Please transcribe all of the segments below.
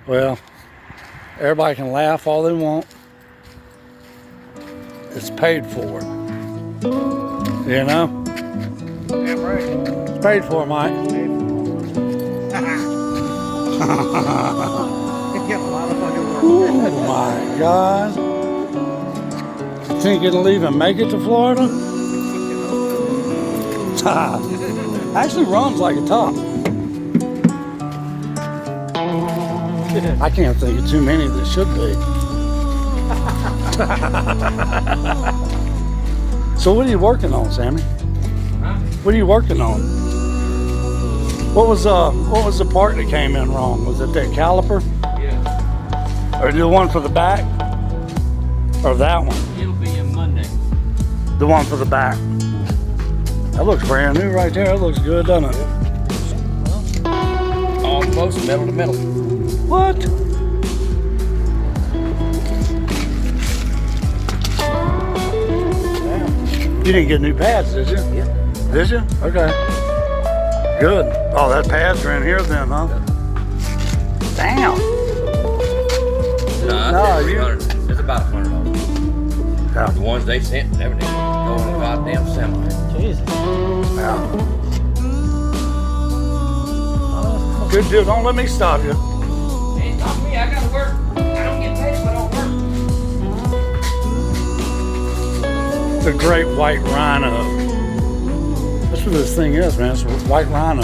Well, everybody can laugh all they want. It's paid for. You know? Damn right. It's paid for, Mike. Get a lot of fucking work. Oh my God. You think it'll even make it to Florida? Actually runs like a top. I can't think of too many that should be. So what are you working on, Sammy? Huh? What are you working on? What was the part that came in wrong? Was it that caliper? Yeah. Or the one for the back? Or that one? It'll be in Monday. The one for the back. That looks brand new right there. It looks good, doesn't it? Almost metal to metal. What? You didn't get new pads, did you? Yeah. Did you? Okay. Good. Oh, that pads are in here then, huh? Damn. No, you- It's about $100. Yeah. The ones they sent, everything go on a goddamn semi. Jesus. Yeah. Good deal. Don't let me stop you. Hey, stop me. I gotta work. I don't get paid if I don't work. The great white rhino. That's what this thing is, man. It's a white rhino.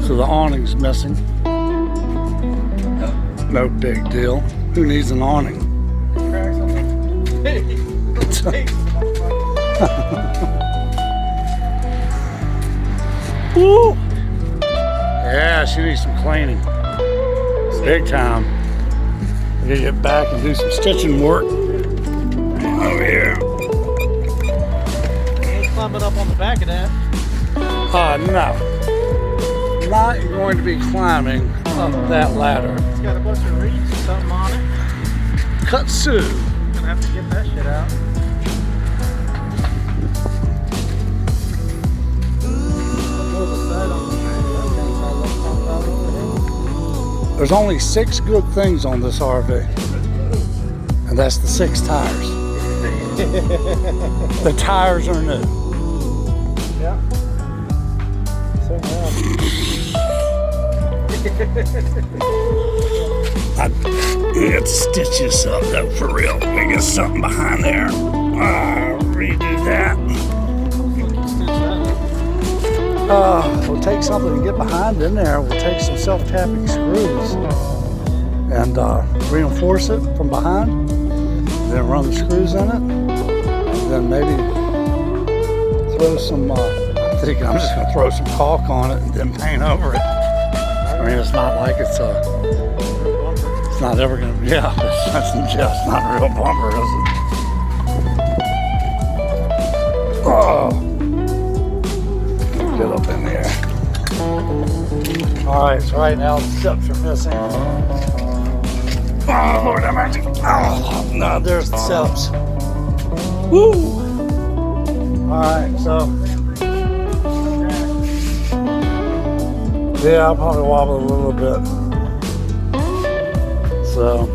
So the awning's missing. No big deal. Who needs an awning? Crack something. Woo! Yeah, she needs some cleaning. Big time. I gotta get back and do some stitching work over here. Ain't climbing up on the back of that. No. Not going to be climbing up that ladder. It's got a bunch of reeds or something on it. Kutsu. Gonna have to get that shit out. There's only 6 good things on this RV. And that's the 6 tires. The tires are new. Yeah. So I had to stitch this up though, for real. We got something behind there. Redo that. We'll take something to get behind in there. We'll take some self-tapping screws and reinforce it from behind. Then run the screws in it. And then maybe throw some, I think I'm just gonna throw some caulk on it and then paint over it. I mean, it's not like it's not ever gonna, yeah, it's not a real bumper, is it? Oh. Get up in there. All right, so right now the steps are missing. Oh, Lord, I'm actually, oh, no, there's the steps. Woo! All right, so. Yeah, I'll probably wobble a little bit. So.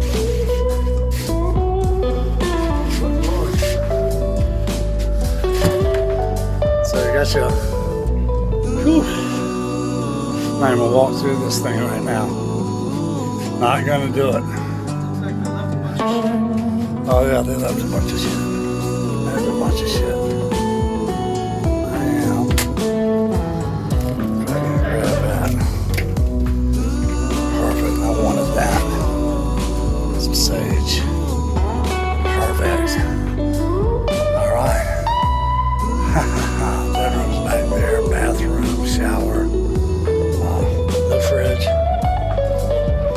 So you got your. Whew. I'm gonna walk through this thing right now. Not gonna do it. Oh yeah, they left a bunch of shit. There's a bunch of shit. I am. Try to grab that. Perfect. I wanted that. Some sage. Perfect. All right. Bedroom's back there. Bathroom, shower. The fridge.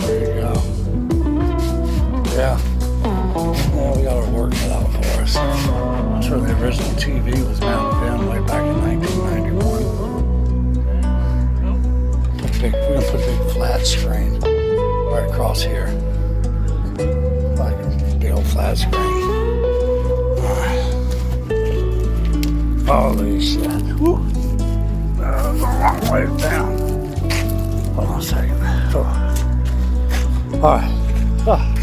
There you go. Yeah. Well, we got our work cut out for us. I'm sure the original TV was mounted in way back in 1991. We're gonna put a big flat screen right across here. Like a big old flat screen. Alright. Holy shit. Woo. write it down. Hold on a second. Oh. All right. Oh.